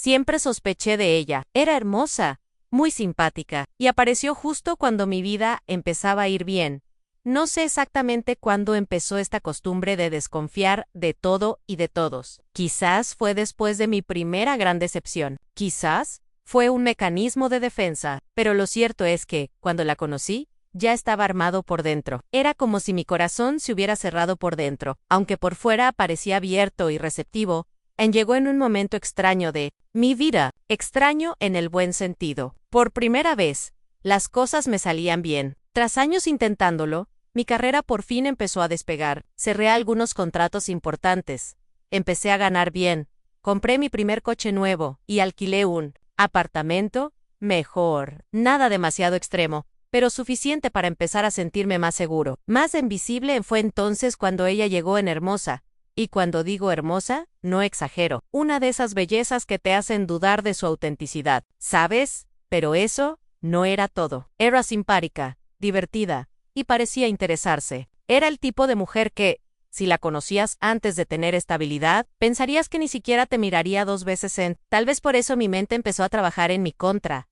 Siempre sospeché de ella. Era hermosa, muy simpática, y apareció justo cuando mi vida empezaba a ir bien. No sé exactamente cuándo empezó esta costumbre de desconfiar de todo y de todos. Quizás fue después de mi primera gran decepción. Quizás fue un mecanismo de defensa, pero lo cierto es que, cuando la conocí, ya estaba armado por dentro. Era como si mi corazón se hubiera cerrado por dentro, aunque por fuera parecía abierto y receptivo. Llegó en un momento extraño de mi vida, extraño en el buen sentido. Por primera vez, las cosas me salían bien. Tras años intentándolo, mi carrera por fin empezó a despegar. Cerré algunos contratos importantes. Empecé a ganar bien. Compré mi primer coche nuevo y alquilé un apartamento mejor. Nada demasiado extremo, pero suficiente para empezar a sentirme más seguro. Más invisible fue entonces cuando ella llegó en hermosa. Y cuando digo hermosa, no exagero. Una de esas bellezas que te hacen dudar de su autenticidad. ¿Sabes? Pero eso no era todo. Era simpática, divertida, y parecía interesarse. Era el tipo de mujer que, si la conocías antes de tener estabilidad, pensarías que ni siquiera te miraría dos veces en. Tal vez por eso mi mente empezó a trabajar en mi contra.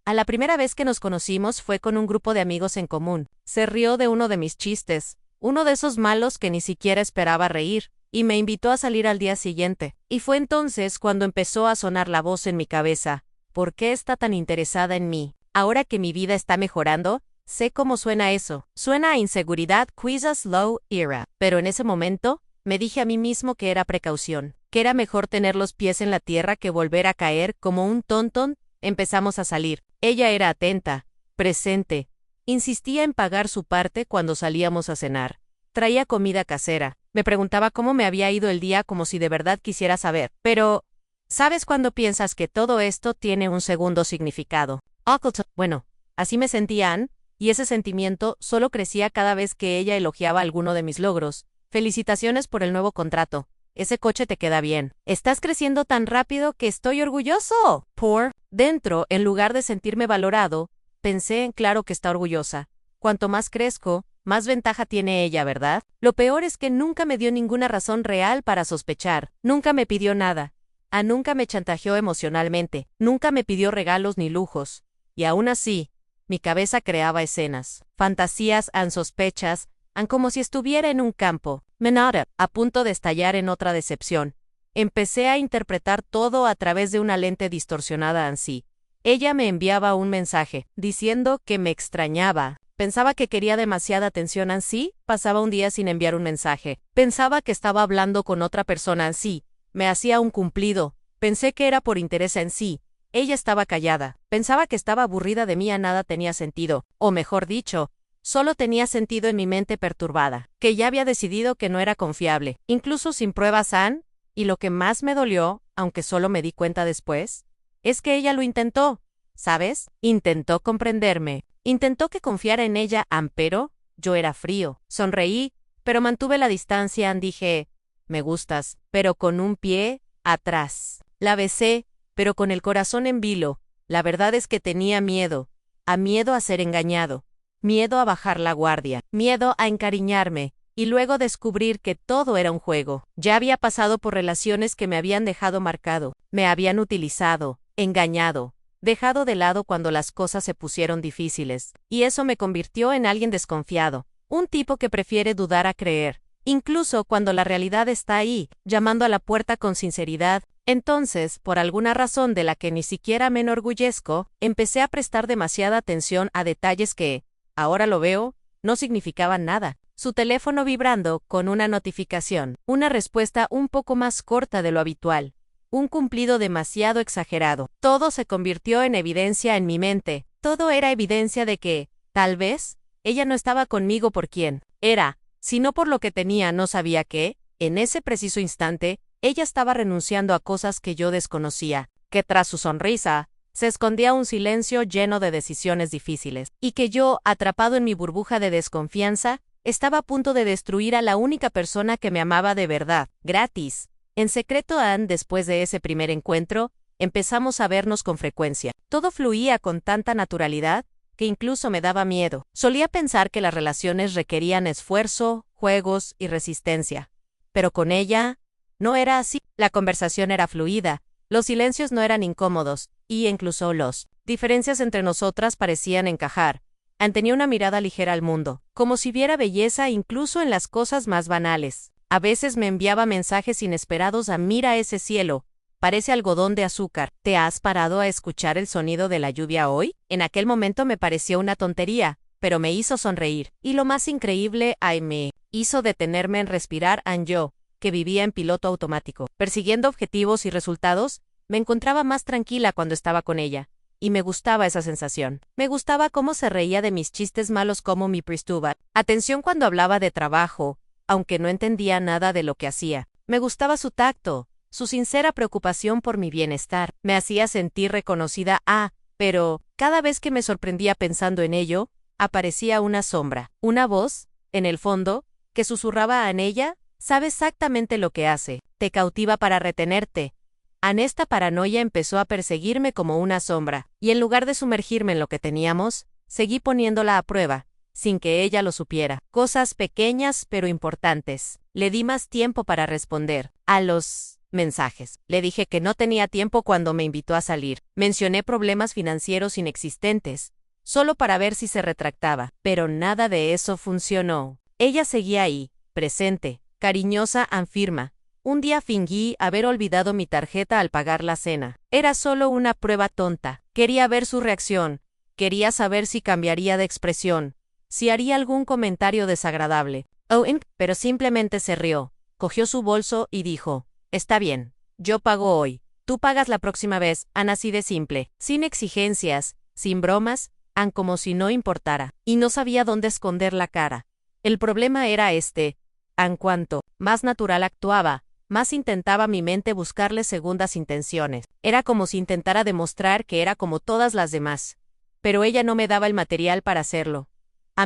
A la primera vez que nos conocimos fue con un grupo de amigos en común. Se rió de uno de mis chistes, uno de esos malos que ni siquiera esperaba reír, y me invitó a salir al día siguiente. Y fue entonces cuando empezó a sonar la voz en mi cabeza. ¿Por qué está tan interesada en mí? Ahora que mi vida está mejorando, sé cómo suena eso. Suena a inseguridad, quizás low era. Pero en ese momento, me dije a mí mismo que era precaución, que era mejor tener los pies en la tierra que volver a caer como un tontón. Empezamos a salir. Ella era atenta, presente. Insistía en pagar su parte cuando salíamos a cenar. Traía comida casera. Me preguntaba cómo me había ido el día como si de verdad quisiera saber. Pero, ¿sabes cuando piensas que todo esto tiene un segundo significado? Bueno, así me sentían, y ese sentimiento solo crecía cada vez que ella elogiaba alguno de mis logros. Felicitaciones por el nuevo contrato. Ese coche te queda bien. Estás creciendo tan rápido que estoy orgulloso. Por dentro, en lugar de sentirme valorado, pensé en claro que está orgullosa. Cuanto más crezco, más ventaja tiene ella, ¿verdad? Lo peor es que nunca me dio ninguna razón real para sospechar. Nunca me pidió nada. Nunca me chantajeó emocionalmente. Nunca me pidió regalos ni lujos. Y aún así, mi cabeza creaba escenas, fantasías, sospechas, como si estuviera en un campo. Menada, a punto de estallar en otra decepción. Empecé a interpretar todo a través de una lente distorsionada ansí. Ella me enviaba un mensaje, diciendo que me extrañaba. Pensaba que quería demasiada atención ansí, pasaba un día sin enviar un mensaje. Pensaba que estaba hablando con otra persona ansí. Me hacía un cumplido. Pensé que era por interés en sí. Ella estaba callada. Pensaba que estaba aburrida de mí, nada tenía sentido. O mejor dicho, solo tenía sentido en mi mente perturbada, que ya había decidido que no era confiable, incluso sin pruebas y lo que más me dolió, aunque solo me di cuenta después, es que ella lo intentó, ¿sabes? Intentó comprenderme, intentó que confiara en ella, pero yo era frío. Sonreí, pero mantuve la distancia, dije, me gustas, pero con un pie atrás. La besé, pero con el corazón en vilo. La verdad es que tenía miedo a ser engañado. Miedo a bajar la guardia, miedo a encariñarme, y luego descubrir que todo era un juego. Ya había pasado por relaciones que me habían dejado marcado, me habían utilizado, engañado, dejado de lado cuando las cosas se pusieron difíciles, y eso me convirtió en alguien desconfiado, un tipo que prefiere dudar a creer, incluso cuando la realidad está ahí, llamando a la puerta con sinceridad. Entonces, por alguna razón de la que ni siquiera me enorgullezco, empecé a prestar demasiada atención a detalles que, ahora lo veo, no significaban nada. Su teléfono vibrando con una notificación, una respuesta un poco más corta de lo habitual, un cumplido demasiado exagerado. Todo se convirtió en evidencia en mi mente. Todo era evidencia de que, tal vez, ella no estaba conmigo por quien era, sino por lo que tenía. No sabía que, en ese preciso instante, ella estaba renunciando a cosas que yo desconocía, que tras su sonrisa se escondía un silencio lleno de decisiones difíciles, y que yo, atrapado en mi burbuja de desconfianza, estaba a punto de destruir a la única persona que me amaba de verdad, gratis. En secreto, después de ese primer encuentro, empezamos a vernos con frecuencia. Todo fluía con tanta naturalidad que incluso me daba miedo. Solía pensar que las relaciones requerían esfuerzo, juegos y resistencia. Pero con ella, no era así. La conversación era fluida, Los silencios no eran incómodos, y incluso las diferencias entre nosotras parecían encajar. Anne tenía una mirada ligera al mundo, como si viera belleza incluso en las cosas más banales. A veces me enviaba mensajes inesperados a mira ese cielo, parece algodón de azúcar. ¿Te has parado a escuchar el sonido de la lluvia hoy? En aquel momento me pareció una tontería, pero me hizo sonreír. Y lo más increíble, me hizo detenerme en respirar. Anne, yo, que vivía en piloto automático, persiguiendo objetivos y resultados, me encontraba más tranquila cuando estaba con ella. Y me gustaba esa sensación. Me gustaba cómo se reía de mis chistes malos, como mi prestaba atención cuando hablaba de trabajo, aunque no entendía nada de lo que hacía. Me gustaba su tacto, su sincera preocupación por mi bienestar. Me hacía sentir reconocida. Pero, cada vez que me sorprendía pensando en ello, aparecía una sombra, una voz, en el fondo, que susurraba a ella, sabe exactamente lo que hace, te cautiva para retenerte. Esta paranoia empezó a perseguirme como una sombra, y en lugar de sumergirme en lo que teníamos, seguí poniéndola a prueba, sin que ella lo supiera. Cosas pequeñas pero importantes. Le di más tiempo para responder a los mensajes. Le dije que no tenía tiempo cuando me invitó a salir. Mencioné problemas financieros inexistentes, solo para ver si se retractaba, pero nada de eso funcionó. Ella seguía ahí, presente, cariñosa, firme. Un día fingí haber olvidado mi tarjeta al pagar la cena. Era solo una prueba tonta. Quería ver su reacción. Quería saber si cambiaría de expresión, si haría algún comentario desagradable. Pero simplemente se rió, cogió su bolso y dijo, está bien, yo pago hoy, tú pagas la próxima vez. Así de simple, sin exigencias, sin bromas, como si no importara. Y no sabía dónde esconder la cara. El problema era cuanto más natural actuaba, más intentaba mi mente buscarle segundas intenciones. Era como si intentara demostrar que era como todas las demás. Pero ella no me daba el material para hacerlo.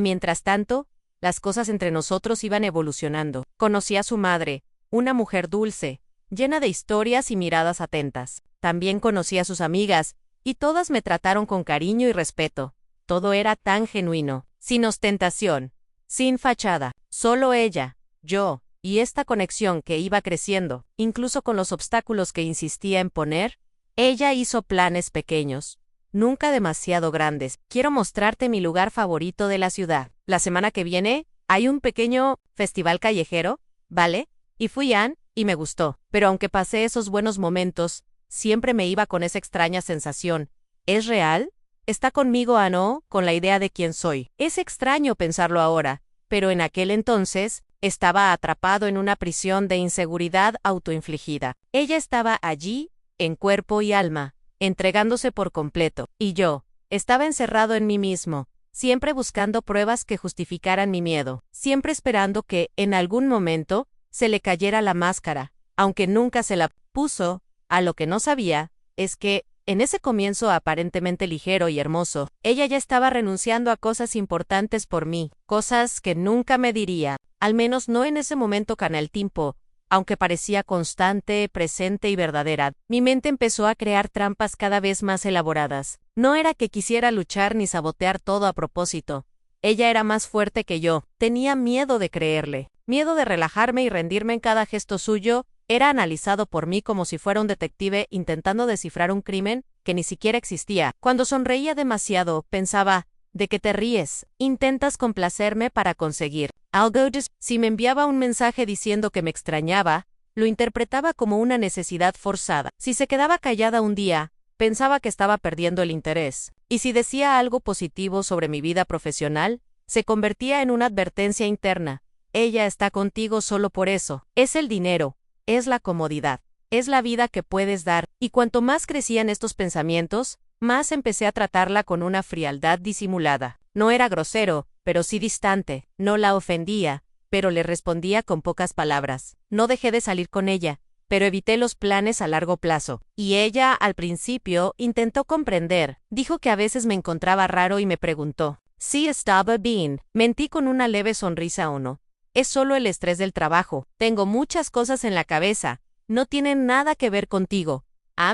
Mientras tanto, las cosas entre nosotros iban evolucionando. Conocí a su madre, una mujer dulce, llena de historias y miradas atentas. También conocí a sus amigas, y todas me trataron con cariño y respeto. Todo era tan genuino, sin ostentación, sin fachada. Solo ella, yo, y esta conexión que iba creciendo, incluso con los obstáculos que insistía en poner. Ella hizo planes pequeños, nunca demasiado grandes. Quiero mostrarte mi lugar favorito de la ciudad. La semana que viene, hay un pequeño festival callejero, ¿vale? Y fui y me gustó. Pero aunque pasé esos buenos momentos, siempre me iba con esa extraña sensación. ¿Es real? ¿Está conmigo no? Con la idea de quién soy. Es extraño pensarlo ahora, pero en aquel entonces, estaba atrapado en una prisión de inseguridad autoinfligida. Ella estaba allí, en cuerpo y alma, entregándose por completo. Y yo, estaba encerrado en mí mismo, siempre buscando pruebas que justificaran mi miedo, siempre esperando que, en algún momento, se le cayera la máscara, aunque nunca se la puso. Lo que no sabía, es que, en ese comienzo aparentemente ligero y hermoso, ella ya estaba renunciando a cosas importantes por mí, cosas que nunca me diría, al menos no en ese momento con el tiempo, aunque parecía constante, presente y verdadera. Mi mente empezó a crear trampas cada vez más elaboradas. No era que quisiera luchar ni sabotear todo a propósito. Ella era más fuerte que yo. Tenía miedo de creerle, miedo de relajarme y rendirme en cada gesto suyo. Era analizado por mí como si fuera un detective intentando descifrar un crimen que ni siquiera existía. Cuando sonreía demasiado, pensaba, ¿de qué te ríes? Intentas complacerme para conseguir algo. Si me enviaba un mensaje diciendo que me extrañaba, lo interpretaba como una necesidad forzada. Si se quedaba callada un día, pensaba que estaba perdiendo el interés. Y si decía algo positivo sobre mi vida profesional, se convertía en una advertencia interna. Ella está contigo solo por eso. Es el dinero. Es la comodidad, es la vida que puedes dar. Y cuanto más crecían estos pensamientos, más empecé a tratarla con una frialdad disimulada. No era grosero, pero sí distante. No la ofendía, pero le respondía con pocas palabras. No dejé de salir con ella, pero evité los planes a largo plazo. Y ella, al principio, intentó comprender. Dijo que a veces me encontraba raro y me preguntó si estaba bien. Mentí con una leve sonrisa o no. Es solo el estrés del trabajo. Tengo muchas cosas en la cabeza. No tienen nada que ver contigo.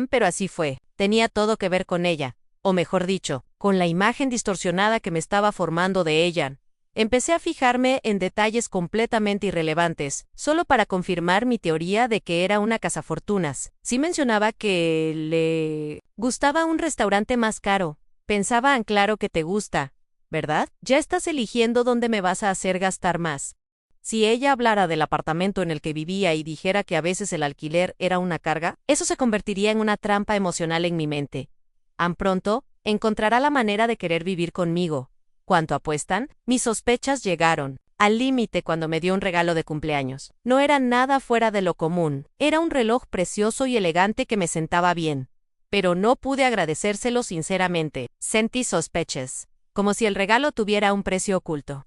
Pero así fue. Tenía todo que ver con ella. O mejor dicho, con la imagen distorsionada que me estaba formando de ella. Empecé a fijarme en detalles completamente irrelevantes, solo para confirmar mi teoría de que era una cazafortunas. Sí mencionaba que le gustaba un restaurante más caro. Pensaba, claro que te gusta, ¿verdad? Ya estás eligiendo dónde me vas a hacer gastar más. Si ella hablara del apartamento en el que vivía y dijera que a veces el alquiler era una carga, eso se convertiría en una trampa emocional en mi mente. Tan pronto, encontrará la manera de querer vivir conmigo. ¿Cuánto apuestan? Mis sospechas llegaron al límite cuando me dio un regalo de cumpleaños. No era nada fuera de lo común. Era un reloj precioso y elegante que me sentaba bien. Pero no pude agradecérselo sinceramente. Sentí sospechas, como si el regalo tuviera un precio oculto.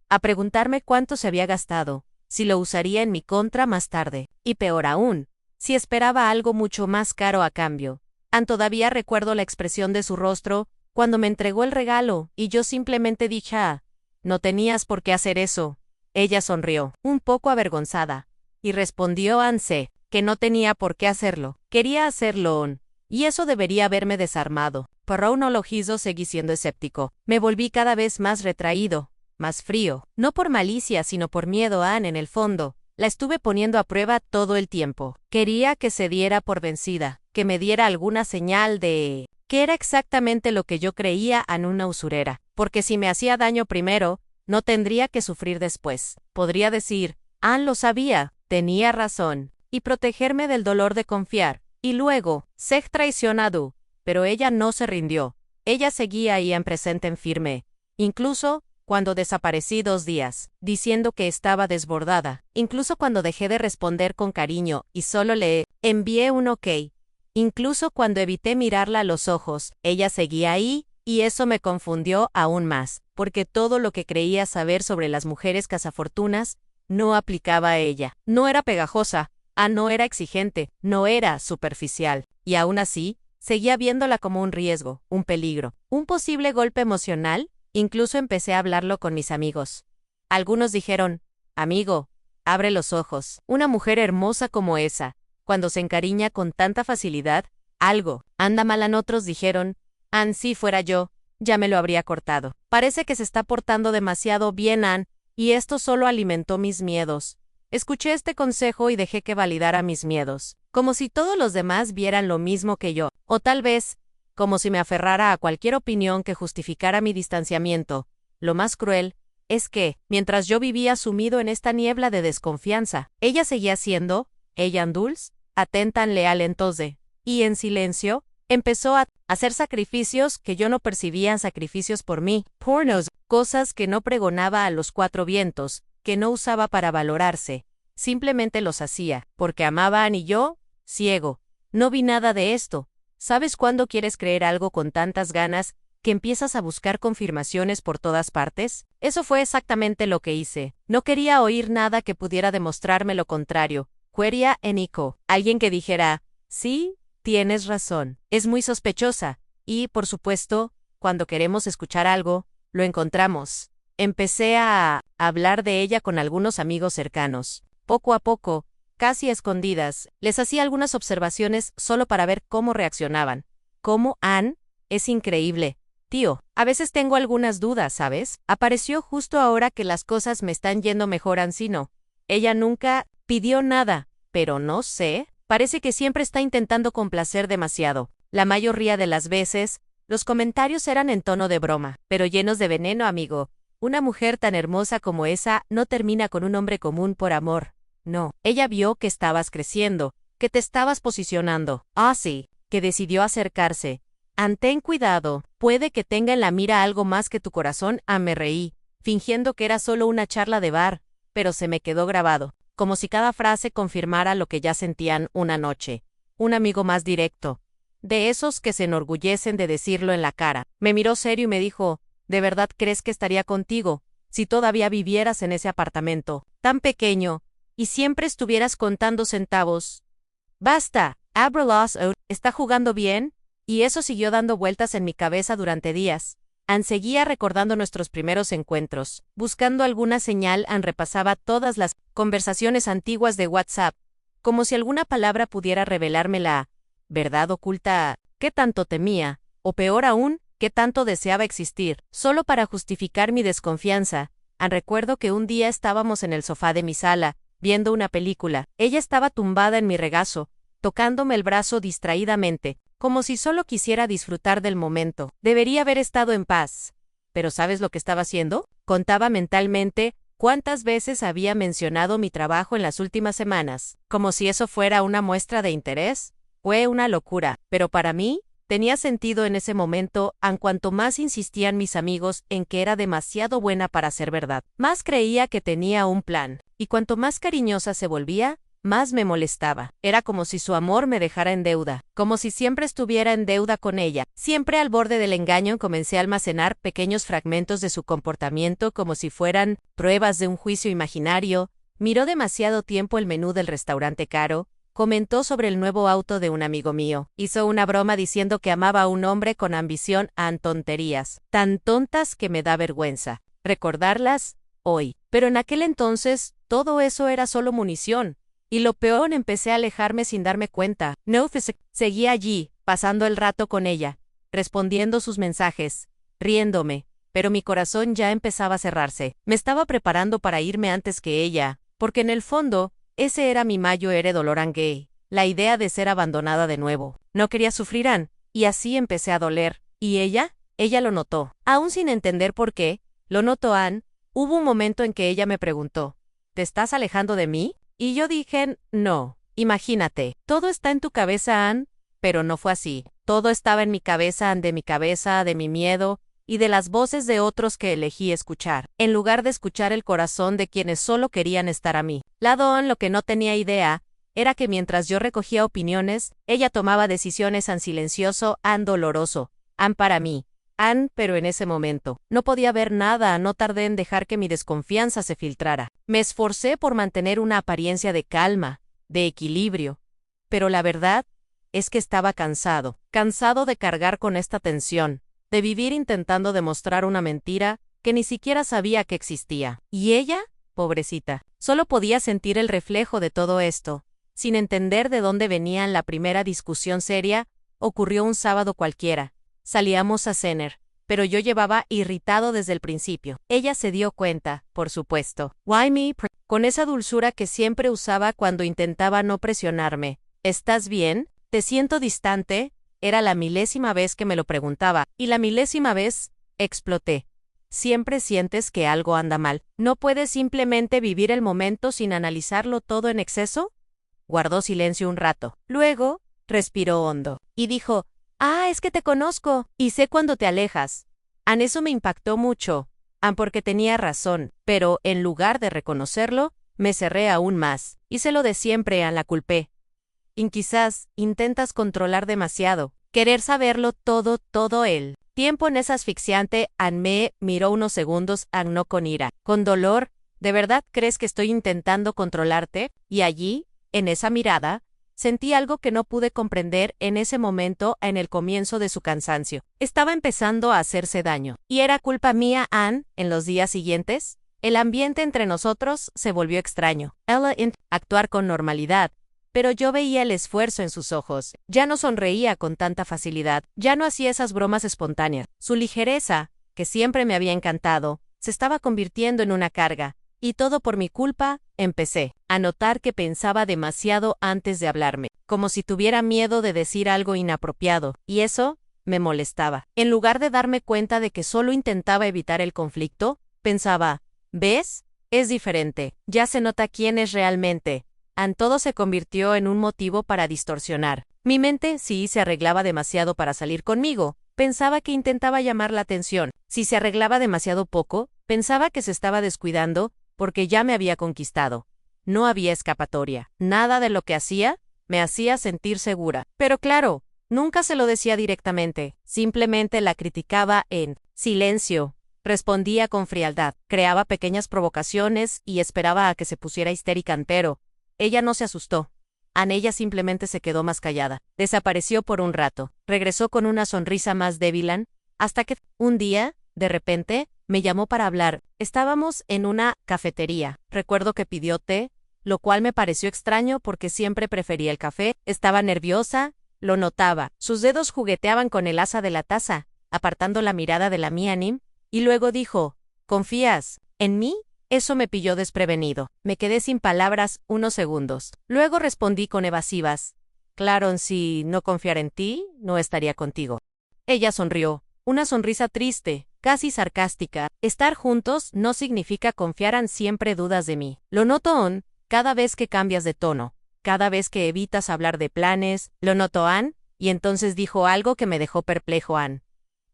A preguntarme cuánto se había gastado, si lo usaría en mi contra más tarde, y peor aún, si esperaba algo mucho más caro a cambio. Todavía recuerdo la expresión de su rostro cuando me entregó el regalo, y yo simplemente dije, no tenías por qué hacer eso. Ella sonrió, un poco avergonzada, y respondió Anse, que no tenía por qué hacerlo. Quería hacerlo, y eso debería haberme desarmado. Por un ologizo seguí siendo escéptico. Me volví cada vez más retraído, más frío, no por malicia sino por miedo a Anne en el fondo. La estuve poniendo a prueba todo el tiempo. Quería que se diera por vencida, que me diera alguna señal de que era exactamente lo que yo creía en una usurera, porque si me hacía daño primero, no tendría que sufrir después. Podría decir, Anne lo sabía, tenía razón, y protegerme del dolor de confiar. Y luego, ser traicionado, pero ella no se rindió. Ella seguía ahí en presente en firme. Incluso cuando desaparecí 2 días, diciendo que estaba desbordada, incluso cuando dejé de responder con cariño y solo le envié un ok, incluso cuando evité mirarla a los ojos, ella seguía ahí, y eso me confundió aún más, porque todo lo que creía saber sobre las mujeres cazafortunas no aplicaba a ella. No era pegajosa, no era exigente, no era superficial, y aún así, seguía viéndola como un riesgo, un peligro, un posible golpe emocional. Incluso empecé a hablarlo con mis amigos. Algunos dijeron, amigo, abre los ojos. Una mujer hermosa como esa, cuando se encariña con tanta facilidad, algo anda mal. Otros dijeron, Anne, si fuera yo, ya me lo habría cortado. Parece que se está portando demasiado bien Anne, y esto solo alimentó mis miedos. Escuché este consejo y dejé que validara mis miedos, como si todos los demás vieran lo mismo que yo, o tal vez como si me aferrara a cualquier opinión que justificara mi distanciamiento. Lo más cruel es que, mientras yo vivía sumido en esta niebla de desconfianza, ella seguía siendo, ella dulce, atenta, leal entonces, y en silencio, empezó a hacer sacrificios que yo no percibía sacrificios por mí, pornos, cosas que no pregonaba a los 4 vientos, que no usaba para valorarse, simplemente los hacía, porque amaba a Anne y yo, ciego, no vi nada de esto. ¿Sabes cuándo quieres creer algo con tantas ganas que empiezas a buscar confirmaciones por todas partes? Eso fue exactamente lo que hice. No quería oír nada que pudiera demostrarme lo contrario. Quería Nico, alguien que dijera, sí, tienes razón, es muy sospechosa. Y, por supuesto, cuando queremos escuchar algo, lo encontramos. Empecé a hablar de ella con algunos amigos cercanos. Poco a poco, casi a escondidas, les hacía algunas observaciones solo para ver cómo reaccionaban. ¿Cómo, Anne? Es increíble. Tío, a veces tengo algunas dudas, ¿sabes? Apareció justo ahora que las cosas me están yendo mejor Ancino. Ella nunca pidió nada, pero no sé, parece que siempre está intentando complacer demasiado. La mayoría de las veces, los comentarios eran en tono de broma, pero llenos de veneno, amigo. Una mujer tan hermosa como esa no termina con un hombre común por amor. No, ella vio que estabas creciendo, que te estabas posicionando. Sí, que decidió acercarse. Ten cuidado, puede que tenga en la mira algo más que tu corazón. Me reí, fingiendo que era solo una charla de bar, pero se me quedó grabado, como si cada frase confirmara lo que ya sentían una noche. Un amigo más directo, de esos que se enorgullecen de decirlo en la cara, me miró serio y me dijo, ¿de verdad crees que estaría contigo, si todavía vivieras en ese apartamento, tan pequeño, y siempre estuvieras contando centavos? Basta, Abralos está jugando bien, y eso siguió dando vueltas en mi cabeza durante días. Seguía recordando nuestros primeros encuentros, buscando alguna señal. Repasaba todas las conversaciones antiguas de WhatsApp, como si alguna palabra pudiera revelarme la verdad oculta que tanto temía, o peor aún, que tanto deseaba existir, solo para justificar mi desconfianza. Recuerdo que un día estábamos en el sofá de mi sala, viendo una película. Ella estaba tumbada en mi regazo, tocándome el brazo distraídamente, como si solo quisiera disfrutar del momento. Debería haber estado en paz. ¿Pero sabes lo que estaba haciendo? Contaba mentalmente cuántas veces había mencionado mi trabajo en las últimas semanas, como si eso fuera una muestra de interés. Fue una locura, pero para mí, tenía sentido en ese momento, aun cuanto más insistían mis amigos en que era demasiado buena para ser verdad. Más creía que tenía un plan, y cuanto más cariñosa se volvía, más me molestaba. Era como si su amor me dejara en deuda, como si siempre estuviera en deuda con ella. Siempre al borde del engaño comencé a almacenar pequeños fragmentos de su comportamiento como si fueran pruebas de un juicio imaginario. Miró demasiado tiempo el menú del restaurante caro, comentó sobre el nuevo auto de un amigo mío, hizo una broma diciendo que amaba a un hombre con ambición a tonterías, tan tontas que me da vergüenza recordarlas hoy. Pero en aquel entonces, todo eso era solo munición. Y lo peor, empecé a alejarme sin darme cuenta. Seguía allí, pasando el rato con ella, respondiendo sus mensajes, riéndome, pero mi corazón ya empezaba a cerrarse. Me estaba preparando para irme antes que ella, porque en el fondo, ese era mi mayor dolor gay, la idea de ser abandonada de nuevo. No quería sufrir, y así empecé a doler. ¿Y ella? Ella lo notó. Aún sin entender por qué, lo notó Ann. Hubo un momento en que ella me preguntó, ¿te estás alejando de mí? Y yo dije, no. Imagínate, todo está en tu cabeza, Ann, pero no fue así. Todo estaba en mi cabeza, de mi cabeza, de mi miedo, y de las voces de otros que elegí escuchar, en lugar de escuchar el corazón de quienes solo querían estar a mí lado. Ann lo que no tenía idea, era que mientras yo recogía opiniones, ella tomaba decisiones en silencioso, doloroso, para mí. Pero en ese momento, no podía ver nada. No tardé en dejar que mi desconfianza se filtrara. Me esforcé por mantener una apariencia de calma, de equilibrio. Pero la verdad es que estaba cansado de cargar con esta tensión, de vivir intentando demostrar una mentira que ni siquiera sabía que existía. Y ella, pobrecita, solo podía sentir el reflejo de todo esto, sin entender de dónde venía. La primera discusión seria ocurrió un sábado cualquiera. Salíamos a cenar, pero yo llevaba irritado desde el principio. Ella se dio cuenta, por supuesto. Why me? Con esa dulzura que siempre usaba cuando intentaba no presionarme. ¿Estás bien? ¿Te siento distante? Era la milésima vez que me lo preguntaba, y la milésima vez, exploté. ¿Siempre sientes que algo anda mal? ¿No puedes simplemente vivir el momento sin analizarlo todo en exceso? Guardó silencio un rato. Luego, respiró hondo, y dijo, es que te conozco, y sé cuando te alejas. Eso me impactó mucho, porque tenía razón, pero, en lugar de reconocerlo, me cerré aún más, hice lo de siempre. La culpé. Y quizás, intentas controlar demasiado, querer saberlo todo el tiempo. En esa asfixiante, me miró unos segundos, no con ira, con dolor. ¿De verdad crees que estoy intentando controlarte? Y allí, en esa mirada, sentí algo que no pude comprender en ese momento. En el comienzo de su cansancio, estaba empezando a hacerse daño. ¿Y era culpa mía, Ann? En los días siguientes, el ambiente entre nosotros se volvió extraño. Ella actuar con normalidad, pero yo veía el esfuerzo en sus ojos. Ya no sonreía con tanta facilidad, ya no hacía esas bromas espontáneas. Su ligereza, que siempre me había encantado, se estaba convirtiendo en una carga. Y todo por mi culpa. Empecé a notar que pensaba demasiado antes de hablarme, como si tuviera miedo de decir algo inapropiado, y eso me molestaba. En lugar de darme cuenta de que solo intentaba evitar el conflicto, pensaba, ¿ves? Es diferente, ya se nota quién es realmente. Todo se convirtió en un motivo para distorsionar mi mente. Si se arreglaba demasiado para salir conmigo, pensaba que intentaba llamar la atención. Si se arreglaba demasiado poco, pensaba que se estaba descuidando, porque ya me había conquistado. No había escapatoria. Nada de lo que hacía me hacía sentir segura. Pero claro, nunca se lo decía directamente. Simplemente la criticaba en silencio. Respondía con frialdad. Creaba pequeñas provocaciones y esperaba a que se pusiera histérica. Pero ella no se asustó. Ella simplemente se quedó más callada. Desapareció por un rato. Regresó con una sonrisa más débil, hasta que, un día, de repente, me llamó para hablar. Estábamos en una cafetería. Recuerdo que pidió té, lo cual me pareció extraño porque siempre prefería el café. Estaba nerviosa, lo notaba. Sus dedos jugueteaban con el asa de la taza, apartando la mirada de la mía, y luego dijo, ¿confías En mí, eso me pilló desprevenido. Me quedé sin palabras unos segundos. Luego respondí con evasivas. Claro, si no confiara en ti, no estaría contigo. Ella sonrió, una sonrisa triste, casi sarcástica. Estar juntos no significa confiar siempre dudas de mí. Lo noto cada vez que cambias de tono, cada vez que evitas hablar de planes. Lo noto y entonces dijo algo que me dejó perplejo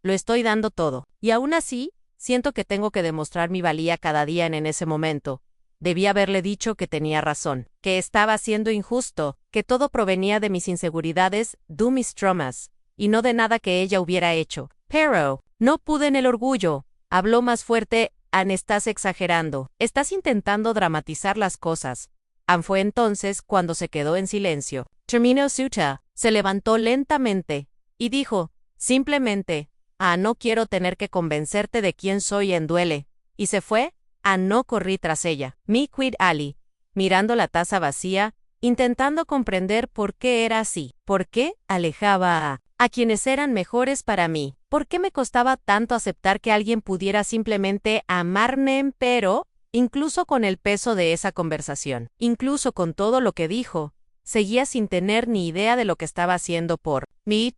Lo estoy dando todo. Y aún así, siento que tengo que demostrar mi valía cada día en ese momento. Debí haberle dicho que tenía razón, que estaba siendo injusto, que todo provenía de mis inseguridades, de mis traumas, y no de nada que ella hubiera hecho. Pero, no pude en el orgullo. Habló más fuerte. Estás exagerando. Estás intentando dramatizar las cosas. Fue entonces cuando se quedó en silencio. Terminó Suta. Se levantó lentamente y dijo, simplemente, no quiero tener que convencerte de quién soy duele. Y se fue. No corrí tras ella. Me quid Ali, mirando la taza vacía, intentando comprender por qué era así, por qué alejaba a quienes eran mejores para mí, por qué me costaba tanto aceptar que alguien pudiera simplemente amarme, pero, incluso con el peso de esa conversación, incluso con todo lo que dijo, seguía sin tener ni idea de lo que estaba haciendo por mí,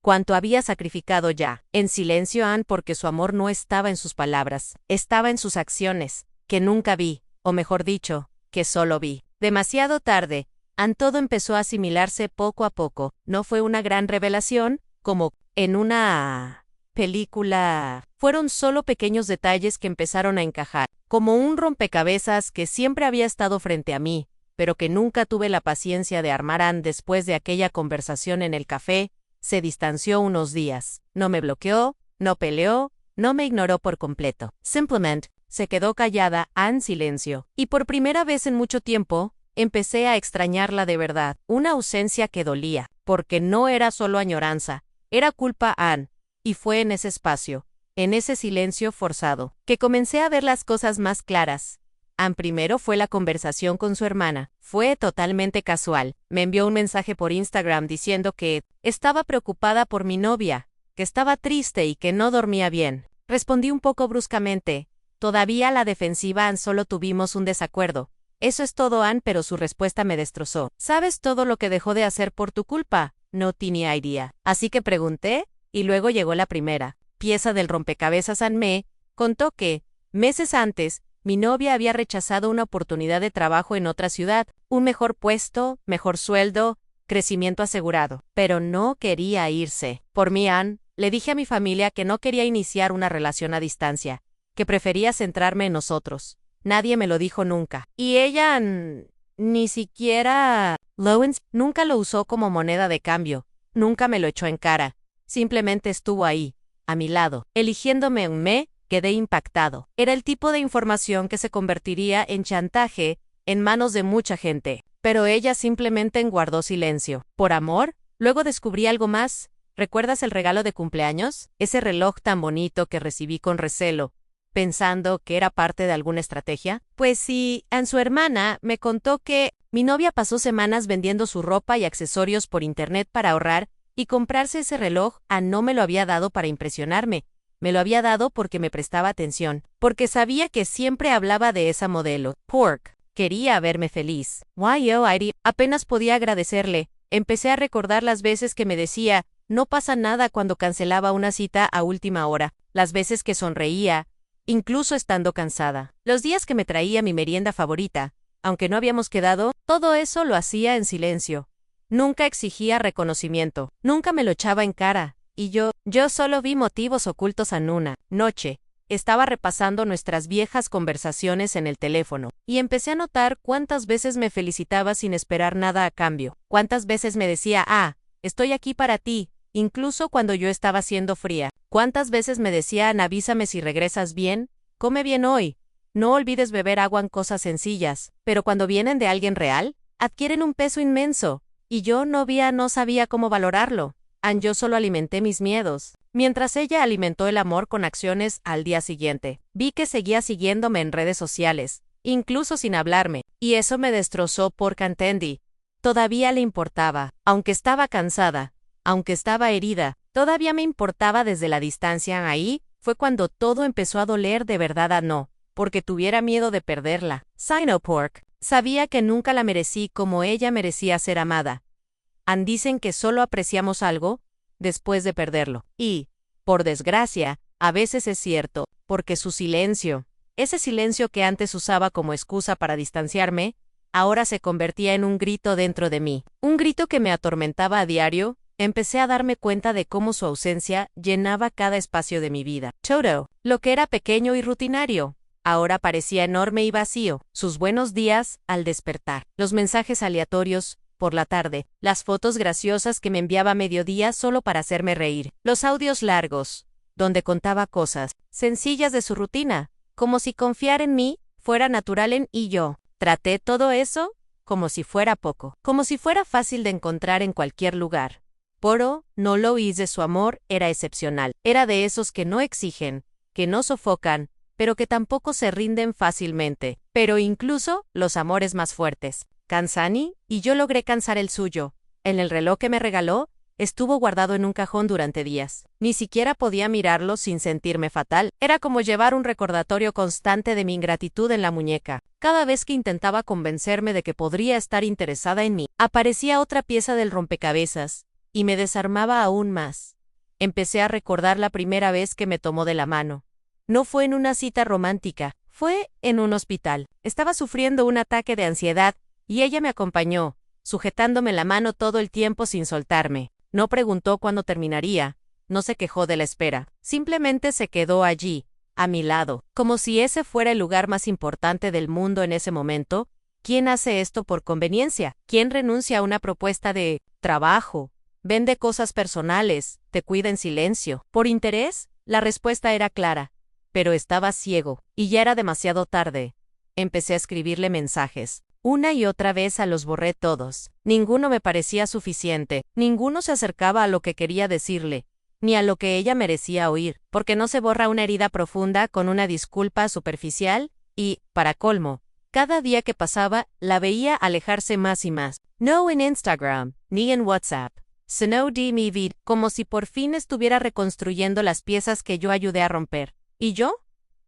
cuánto había sacrificado ya, en silencio porque su amor no estaba en sus palabras, estaba en sus acciones, que nunca vi, o mejor dicho, que solo vi. Demasiado tarde, todo empezó a asimilarse poco a poco. No fue una gran revelación, como en una película. Fueron solo pequeños detalles que empezaron a encajar, como un rompecabezas que siempre había estado frente a mí, pero que nunca tuve la paciencia de armar. Después de aquella conversación en el café, se distanció unos días. No me bloqueó, no peleó, no me ignoró por completo. Simplemente, se quedó callada, en silencio. Y por primera vez en mucho tiempo, empecé a extrañarla de verdad. Una ausencia que dolía, porque no era solo añoranza, era culpa y fue en ese espacio, en ese silencio forzado, que comencé a ver las cosas más claras. Primero fue la conversación con su hermana. Fue totalmente casual. Me envió un mensaje por Instagram diciendo que estaba preocupada por mi novia, que estaba triste y que no dormía bien. Respondí un poco bruscamente. Todavía a la defensiva. Solo tuvimos un desacuerdo. Eso es todo, pero su respuesta me destrozó. ¿Sabes todo lo que dejó de hacer por tu culpa? No tenía idea. Así que pregunté, y luego llegó la primera pieza del rompecabezas. Me contó que, meses antes, mi novia había rechazado una oportunidad de trabajo en otra ciudad, un mejor puesto, mejor sueldo, crecimiento asegurado. Pero no quería irse. Por mí, le dije a mi familia que no quería iniciar una relación a distancia, que prefería centrarme en nosotros. Nadie me lo dijo nunca. Y ella, ni siquiera Lowens, nunca lo usó como moneda de cambio, nunca me lo echó en cara. Simplemente estuvo ahí, a mi lado, eligiéndome. Quedé impactado. Era el tipo de información que se convertiría en chantaje en manos de mucha gente. Pero ella simplemente guardó silencio. ¿Por amor? Luego descubrí algo más. ¿Recuerdas el regalo de cumpleaños? Ese reloj tan bonito que recibí con recelo, pensando que era parte de alguna estrategia. Pues sí, su hermana me contó que mi novia pasó semanas vendiendo su ropa y accesorios por internet para ahorrar y comprarse ese reloj. No me lo había dado para impresionarme. Me lo había dado porque me prestaba atención, porque sabía que siempre hablaba de esa modelo. Pork. Quería verme feliz. Apenas podía agradecerle. Empecé a recordar las veces que me decía, no pasa nada cuando cancelaba una cita a última hora, las veces que sonreía, incluso estando cansada. Los días que me traía mi merienda favorita, aunque no habíamos quedado, todo eso lo hacía en silencio. Nunca exigía reconocimiento, nunca me lo echaba en cara. Y yo solo vi motivos ocultos. Una noche, estaba repasando nuestras viejas conversaciones en el teléfono, y empecé a notar cuántas veces me felicitaba sin esperar nada a cambio, cuántas veces me decía, estoy aquí para ti, incluso cuando yo estaba siendo fría, cuántas veces me decía, avísame si regresas bien, come bien hoy, no olvides beber agua. Cosas sencillas, pero cuando vienen de alguien real, adquieren un peso inmenso, y yo no sabía cómo valorarlo. Yo solo alimenté mis miedos, mientras ella alimentó el amor con acciones. Al día siguiente, vi que seguía siguiéndome en redes sociales, incluso sin hablarme, y eso me destrozó porque entendí. Todavía le importaba, aunque estaba cansada, aunque estaba herida, todavía me importaba desde la distancia. Ahí fue cuando todo empezó a doler de verdad. No, porque tuviera miedo de perderla. Sinopork. Sabía que nunca la merecí como ella merecía ser amada. Dicen que solo apreciamos algo después de perderlo. Y, por desgracia, a veces es cierto, porque su silencio, ese silencio que antes usaba como excusa para distanciarme, ahora se convertía en un grito dentro de mí. Un grito que me atormentaba a diario. Empecé a darme cuenta de cómo su ausencia llenaba cada espacio de mi vida. Todo, lo que era pequeño y rutinario, ahora parecía enorme y vacío. Sus buenos días al despertar, los mensajes aleatorios por la tarde, las fotos graciosas que me enviaba a mediodía solo para hacerme reír, los audios largos, donde contaba cosas sencillas de su rutina, como si confiar en mí fuera natural y yo traté todo eso como si fuera poco, como si fuera fácil de encontrar en cualquier lugar. Pero no lo hice, su amor era excepcional. Era de esos que no exigen, que no sofocan, pero que tampoco se rinden fácilmente. Pero incluso los amores más fuertes. Kansani, y yo logré cansar el suyo. En el reloj que me regaló, estuvo guardado en un cajón durante días. Ni siquiera podía mirarlo sin sentirme fatal. Era como llevar un recordatorio constante de mi ingratitud en la muñeca. Cada vez que intentaba convencerme de que podría estar interesada en mí, aparecía otra pieza del rompecabezas. Y me desarmaba aún más. Empecé a recordar la primera vez que me tomó de la mano. No fue en una cita romántica, fue en un hospital. Estaba sufriendo un ataque de ansiedad, y ella me acompañó, sujetándome la mano todo el tiempo sin soltarme. No preguntó cuándo terminaría, no se quejó de la espera. Simplemente se quedó allí, a mi lado, como si ese fuera el lugar más importante del mundo en ese momento. ¿Quién hace esto por conveniencia? ¿Quién renuncia a una propuesta de trabajo? Vende cosas personales, te cuida en silencio. ¿Por interés? La respuesta era clara. Pero estaba ciego, y ya era demasiado tarde. Empecé a escribirle mensajes. Una y otra vez los borré todos. Ninguno me parecía suficiente, ninguno se acercaba a lo que quería decirle, ni a lo que ella merecía oír, porque no se borra una herida profunda con una disculpa superficial, y, para colmo, cada día que pasaba, la veía alejarse más y más. No en Instagram, ni en WhatsApp. Sino de mi vida, como si por fin estuviera reconstruyendo las piezas que yo ayudé a romper. ¿Y yo?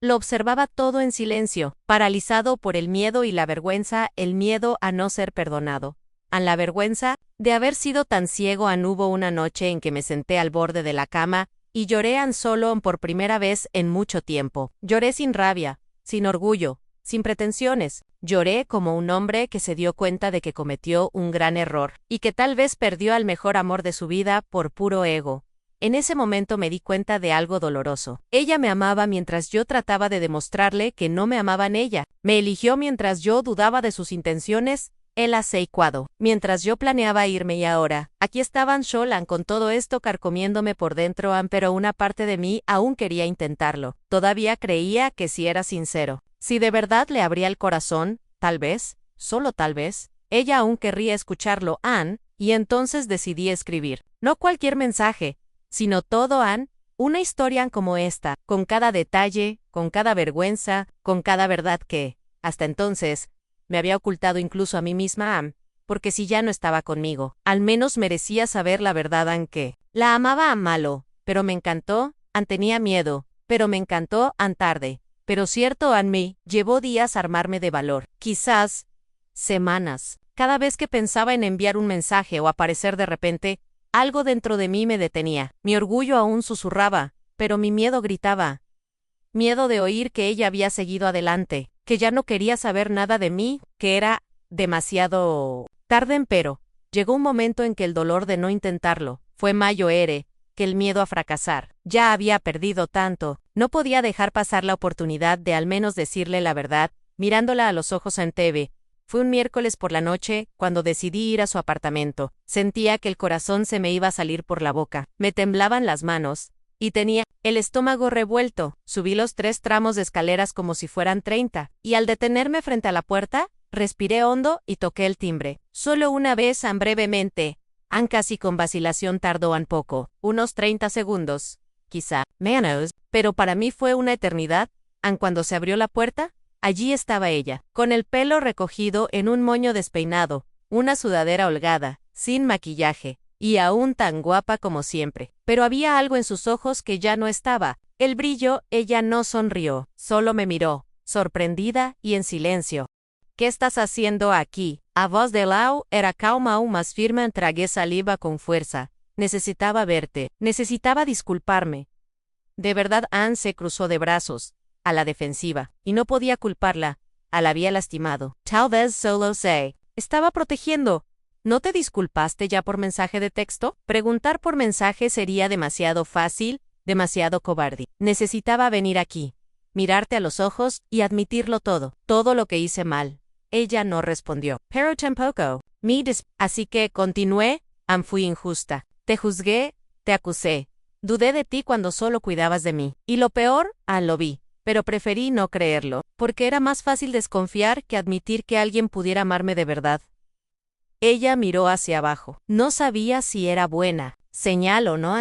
Lo observaba todo en silencio, paralizado por el miedo y la vergüenza, el miedo a no ser perdonado. A la vergüenza de haber sido tan ciego. Hubo una noche en que me senté al borde de la cama y lloré solo por primera vez en mucho tiempo. Lloré sin rabia, sin orgullo, sin pretensiones. Lloré como un hombre que se dio cuenta de que cometió un gran error y que tal vez perdió al mejor amor de su vida por puro ego. En ese momento me di cuenta de algo doloroso. Ella me amaba mientras yo trataba de demostrarle que no me amaba en ella. Me eligió mientras yo dudaba de sus intenciones. Él asecuado. Mientras yo planeaba irme y ahora, aquí estaban sola con todo esto carcomiéndome por dentro, pero una parte de mí aún quería intentarlo. Todavía creía que si era sincero, si de verdad le abría el corazón, tal vez, solo tal vez, ella aún querría escucharlo, y entonces decidí escribir. No cualquier mensaje, sino todo, una historia como esta, con cada detalle, con cada vergüenza, con cada verdad que, hasta entonces, me había ocultado incluso a mí misma, porque si ya no estaba conmigo, al menos merecía saber la verdad, que la amaba malo, pero me encantó, tenía miedo, pero me encantó, tarde. Pero cierto, me llevó días armarme de valor, quizás semanas. Cada vez que pensaba en enviar un mensaje o aparecer de repente, algo dentro de mí me detenía. Mi orgullo aún susurraba, pero mi miedo gritaba. Miedo de oír que ella había seguido adelante, que ya no quería saber nada de mí, que era demasiado tarde. Pero llegó un momento en que el dolor de no intentarlo fue mayor que el miedo a fracasar. Ya había perdido tanto, no podía dejar pasar la oportunidad de al menos decirle la verdad, mirándola a los ojos en TV. Fue un miércoles por la noche, cuando decidí ir a su apartamento. Sentía que el corazón se me iba a salir por la boca. Me temblaban las manos, y tenía el estómago revuelto. Subí los 3 tramos de escaleras como si fueran 30, y al detenerme frente a la puerta, respiré hondo y toqué el timbre. Solo una vez, brevemente. Casi con vacilación tardó poco, unos 30 segundos, quizá, menos, pero para mí fue una eternidad. Cuando se abrió la puerta, allí estaba ella, con el pelo recogido en un moño despeinado, una sudadera holgada, sin maquillaje, y aún tan guapa como siempre. Pero había algo en sus ojos que ya no estaba. El brillo. Ella no sonrió, solo me miró, sorprendida y en silencio. ¿Qué estás haciendo aquí? A voz de Lau era calma aún más firme. Tragué saliva con fuerza. Necesitaba verte. Necesitaba disculparme. De verdad Anne se cruzó de brazos, a la defensiva, y no podía culparla. La había lastimado. Tal vez solo se estaba protegiendo. ¿No te disculpaste ya por mensaje de texto? Preguntar por mensaje sería demasiado fácil, demasiado cobarde. Necesitaba venir aquí, mirarte a los ojos y admitirlo todo lo que hice mal. Ella no respondió. Pero tampoco. Así que continué. Fui injusta. Te juzgué, te acusé. Dudé de ti cuando solo cuidabas de mí. Y lo peor, lo vi. Pero preferí no creerlo, porque era más fácil desconfiar que admitir que alguien pudiera amarme de verdad. Ella miró hacia abajo. No sabía si era buena señal o no.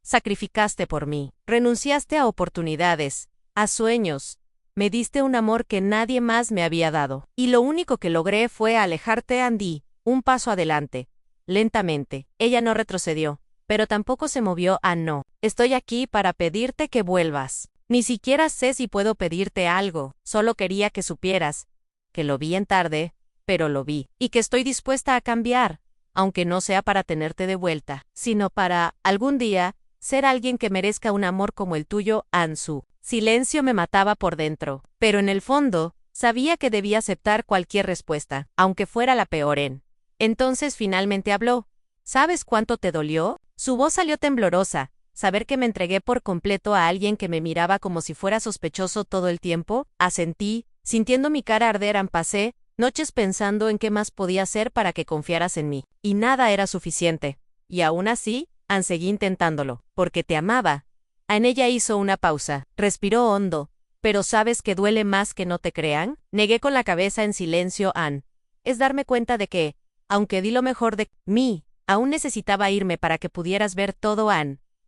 Sacrificaste por mí. Renunciaste a oportunidades, a sueños. Me diste un amor que nadie más me había dado. Y lo único que logré fue alejarte. Andy, un paso adelante. Lentamente. Ella no retrocedió, pero tampoco se movió. No. Estoy aquí para pedirte que vuelvas. Ni siquiera sé si puedo pedirte algo. Solo quería que supieras que lo vi en tarde, pero lo vi. Y que estoy dispuesta a cambiar, aunque no sea para tenerte de vuelta, sino para, algún día, ser alguien que merezca un amor como el tuyo. Su silencio me mataba por dentro, pero en el fondo, sabía que debía aceptar cualquier respuesta, aunque fuera la peor. Entonces finalmente habló. ¿Sabes cuánto te dolió? Su voz salió temblorosa. Saber que me entregué por completo a alguien que me miraba como si fuera sospechoso todo el tiempo. Asentí, sintiendo mi cara arder. Pasé noches pensando en qué más podía hacer para que confiaras en mí. Y nada era suficiente. Y aún así, seguí intentándolo, porque te amaba. En ella hizo una pausa, respiró hondo. ¿Pero sabes que duele más que no te crean? Negué con la cabeza en silencio. Es darme cuenta de que, aunque di lo mejor de mí, aún necesitaba irme para que pudieras ver todo.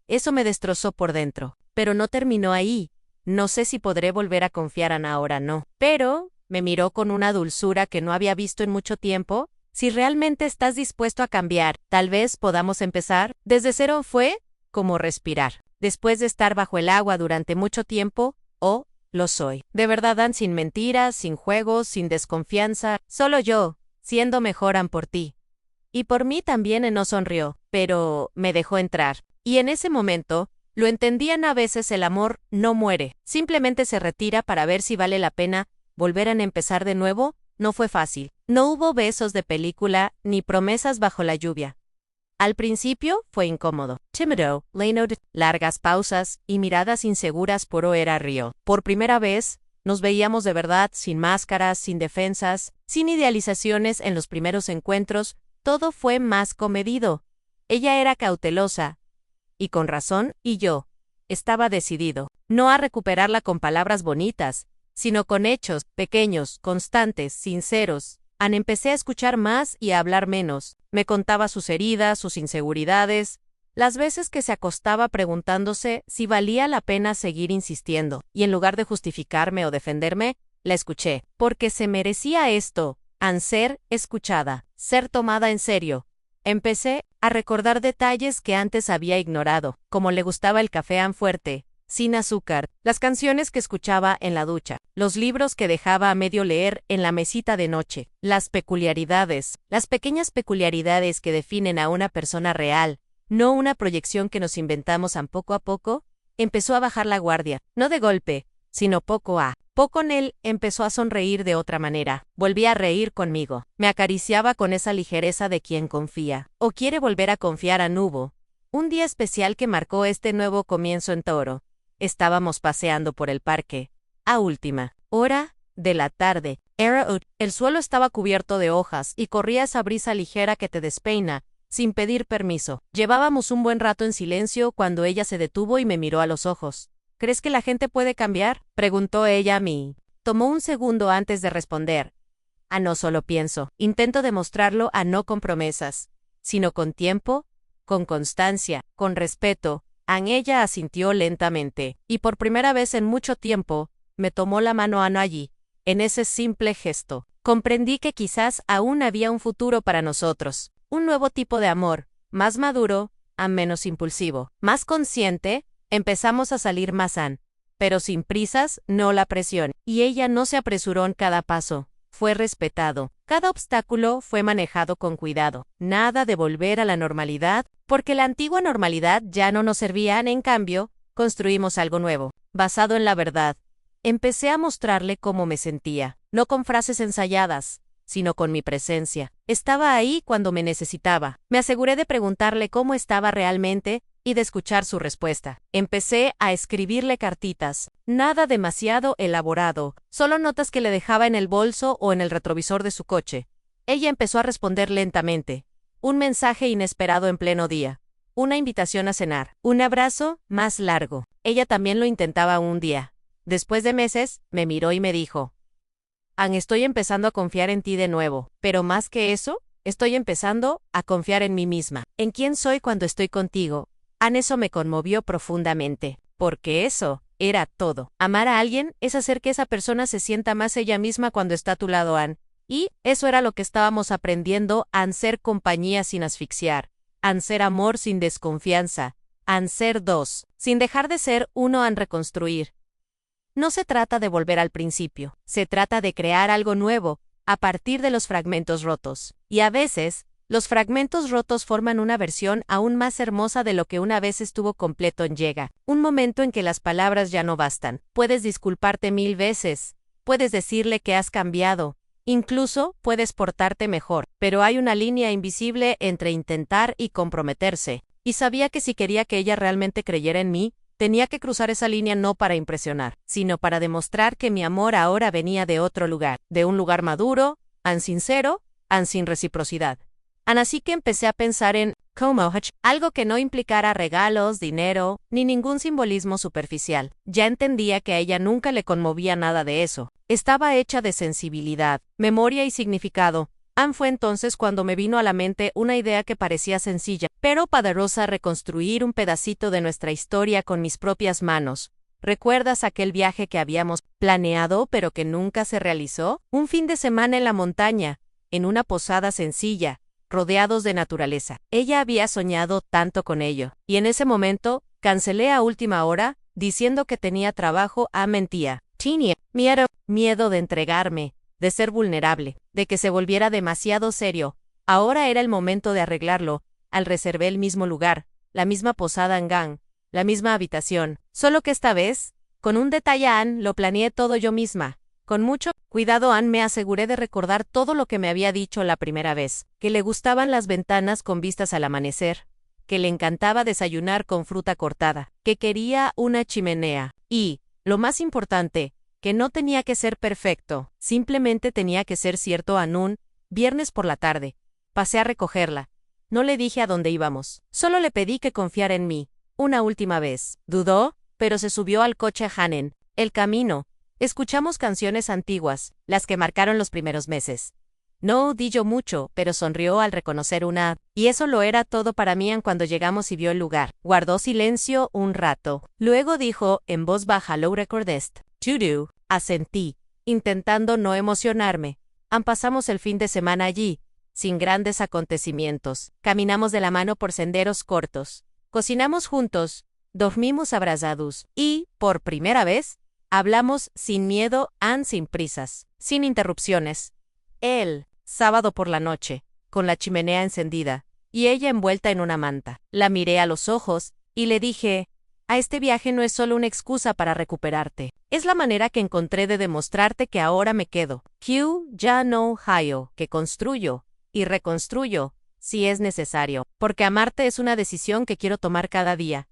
Eso me destrozó por dentro. Pero no terminó ahí. No sé si podré volver a confiar. Ahora no. Pero, me miró con una dulzura que no había visto en mucho tiempo. Si realmente estás dispuesto a cambiar, tal vez podamos empezar desde cero. Fue como respirar. Después de estar bajo el agua durante mucho tiempo, lo soy. De verdad, sin mentiras, sin juegos, sin desconfianza, solo yo, siendo mejor por ti. Y por mí también. No sonrió, pero me dejó entrar. Y en ese momento, lo entendían. A veces el amor no muere, simplemente se retira para ver si vale la pena volver a empezar de nuevo. No fue fácil. No hubo besos de película, ni promesas bajo la lluvia. Al principio, fue incómodo. Tímido, lento, largas pausas y miradas inseguras. Era río. Por primera vez, nos veíamos de verdad, sin máscaras, sin defensas, sin idealizaciones. En los primeros encuentros, todo fue más comedido. Ella era cautelosa, y con razón, y yo estaba decidido, no a recuperarla con palabras bonitas, sino con hechos, pequeños, constantes, sinceros. Empecé a escuchar más y a hablar menos. Me contaba sus heridas, sus inseguridades, las veces que se acostaba preguntándose si valía la pena seguir insistiendo, y en lugar de justificarme o defenderme, la escuché, porque se merecía esto, ser escuchada, ser tomada en serio. Empecé a recordar detalles que antes había ignorado, como le gustaba el café fuerte, sin azúcar, las canciones que escuchaba en la ducha, los libros que dejaba a medio leer en la mesita de noche, las pequeñas peculiaridades que definen a una persona real, no una proyección que nos inventamos. Poco a poco, empezó a bajar la guardia, no de golpe, sino poco a poco. Él empezó a sonreír de otra manera. Volvía a reír conmigo. Me acariciaba con esa ligereza de quien confía, o quiere volver a confiar. Hubo un día especial que marcó este nuevo comienzo en Toro. Estábamos paseando por el parque, a última hora de la tarde. El suelo estaba cubierto de hojas y corría esa brisa ligera que te despeina, sin pedir permiso. Llevábamos un buen rato en silencio cuando ella se detuvo y me miró a los ojos. ¿Crees que la gente puede cambiar?, preguntó ella a mí. Tomó un segundo antes de responder. No solo pienso, intento demostrarlo. No con promesas, sino con tiempo, con constancia, con respeto. Ella asintió lentamente, y por primera vez en mucho tiempo, me tomó la mano. Allí, en ese simple gesto, comprendí que quizás aún había un futuro para nosotros, un nuevo tipo de amor, más maduro, menos impulsivo, más consciente. Empezamos a salir más. pero sin prisas, no la presión. Y ella no se apresuró en cada paso. Fue respetado. Cada obstáculo fue manejado con cuidado. Nada de volver a la normalidad, porque la antigua normalidad ya no nos servía. En cambio, construimos algo nuevo, basado en la verdad. Empecé a mostrarle cómo me sentía, no con frases ensayadas, sino con mi presencia. Estaba ahí cuando me necesitaba. Me aseguré de preguntarle cómo estaba realmente y de escuchar su respuesta. Empecé a escribirle cartitas, nada demasiado elaborado, solo notas que le dejaba en el bolso o en el retrovisor de su coche. Ella empezó a responder lentamente. Un mensaje inesperado en pleno día. Una invitación a cenar. Un abrazo más largo. Ella también lo intentaba un día. Después de meses, me miró y me dijo: Ann, estoy empezando a confiar en ti de nuevo, pero más que eso, estoy empezando a confiar en mí misma, en quién soy cuando estoy contigo. Ann, eso me conmovió profundamente, porque eso era todo. Amar a alguien es hacer que esa persona se sienta más ella misma cuando está a tu lado, Ann. Y eso era lo que estábamos aprendiendo, Ann, ser compañía sin asfixiar, Ann, ser amor sin desconfianza, Ann, ser dos, sin dejar de ser uno, Ann, reconstruir. No se trata de volver al principio, se trata de crear algo nuevo, a partir de los fragmentos rotos. Y a veces, los fragmentos rotos forman una versión aún más hermosa de lo que una vez estuvo completo. Llega un momento en que las palabras ya no bastan. Puedes disculparte 1000 veces, puedes decirle que has cambiado, incluso puedes portarte mejor, pero hay una línea invisible entre intentar y comprometerse. Y sabía que si quería que ella realmente creyera en mí, tenía que cruzar esa línea no para impresionar, sino para demostrar que mi amor ahora venía de otro lugar, de un lugar maduro, Ann, sincero, Ann, sin reciprocidad. Ann, así que empecé a pensar en algo que no implicara regalos, dinero, ni ningún simbolismo superficial. Ya entendía que a ella nunca le conmovía nada de eso. Estaba hecha de sensibilidad, memoria y significado. Ann, fue entonces cuando me vino a la mente una idea que parecía sencilla, pero poderosa: reconstruir un pedacito de nuestra historia con mis propias manos. ¿Recuerdas aquel viaje que habíamos planeado pero que nunca se realizó? Un fin de semana en la montaña, en una posada sencilla, rodeados de naturaleza. Ella había soñado tanto con ello, y en ese momento, cancelé a última hora, diciendo que tenía trabajo. Mentía. Tenía miedo de entregarme, de ser vulnerable, de que se volviera demasiado serio. Ahora era el momento de arreglarlo. Al reservé el mismo lugar, la misma posada en Gang, la misma habitación, solo que esta vez, con un detalle, Ann, lo planeé todo yo misma. Con mucho cuidado, Ann, me aseguré de recordar todo lo que me había dicho la primera vez, que le gustaban las ventanas con vistas al amanecer, que le encantaba desayunar con fruta cortada, que quería una chimenea, y, lo más importante, que no tenía que ser perfecto, simplemente tenía que ser cierto. Ann, un viernes por la tarde, pasé a recogerla. No le dije a dónde íbamos, solo le pedí que confiara en mí. Una última vez. Dudó, pero se subió al coche a Hanen. El camino. Escuchamos canciones antiguas, las que marcaron los primeros meses. No di yo mucho, pero sonrió al reconocer una, y eso lo era todo para mí. Cuando llegamos y vio el lugar, guardó silencio un rato. Luego dijo, en voz baja: ¿Lo recordest? To-do. Asentí, intentando no emocionarme. Pasamos el fin de semana allí, sin grandes acontecimientos. Caminamos de la mano por senderos cortos. Cocinamos juntos, dormimos abrazados, y, por primera vez, hablamos sin miedo, Ann, sin prisas, sin interrupciones. El sábado por la noche, con la chimenea encendida, y ella envuelta en una manta. La miré a los ojos, y le dije: este viaje no es solo una excusa para recuperarte. Es la manera que encontré de demostrarte que ahora me quedo. Ya no Ohio, que construyo y reconstruyo, si es necesario, porque amarte es una decisión que quiero tomar cada día.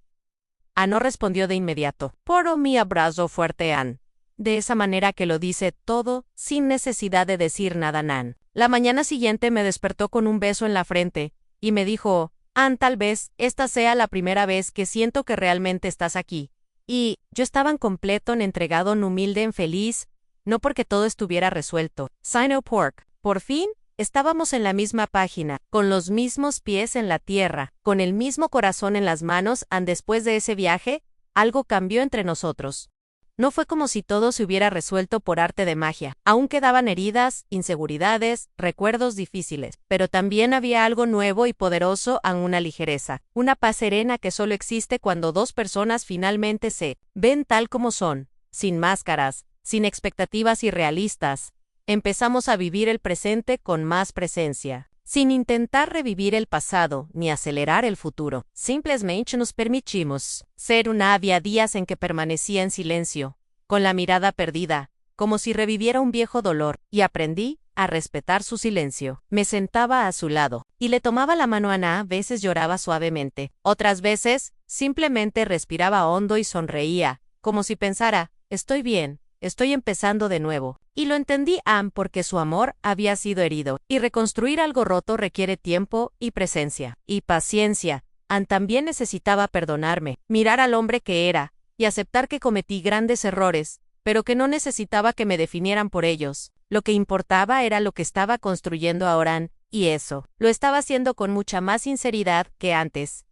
Ann no respondió de inmediato. Por mi abrazo fuerte, Ann. De esa manera que lo dice todo, sin necesidad de decir nada. Ann. La mañana siguiente me despertó con un beso en la frente, y me dijo: Ann, tal vez esta sea la primera vez que siento que realmente estás aquí. Y yo estaba en completo, entregado, humilde, feliz, no porque todo estuviera resuelto. Sino pork. Por fin, estábamos en la misma página, con los mismos pies en la tierra, con el mismo corazón en las manos. Después de ese viaje, algo cambió entre nosotros. No fue como si todo se hubiera resuelto por arte de magia. Aún quedaban heridas, inseguridades, recuerdos difíciles, pero también había algo nuevo y poderoso, aún una ligereza, una paz serena que solo existe cuando dos personas finalmente se ven tal como son, sin máscaras, sin expectativas irrealistas. Empezamos a vivir el presente con más presencia, sin intentar revivir el pasado ni acelerar el futuro. Simplemente nos permitimos ser una. Había días en que permanecía en silencio, con la mirada perdida, como si reviviera un viejo dolor, y aprendí a respetar su silencio. Me sentaba a su lado, y le tomaba la mano a Ana. A veces lloraba suavemente, otras veces simplemente respiraba hondo y sonreía, como si pensara, estoy bien, estoy empezando de nuevo. Y lo entendí porque su amor había sido herido, y reconstruir algo roto requiere tiempo y presencia, y paciencia. También necesitaba perdonarme, mirar al hombre que era, y aceptar que cometí grandes errores, pero que no necesitaba que me definieran por ellos. Lo que importaba era lo que estaba construyendo ahora, y eso, lo estaba haciendo con mucha más sinceridad que antes.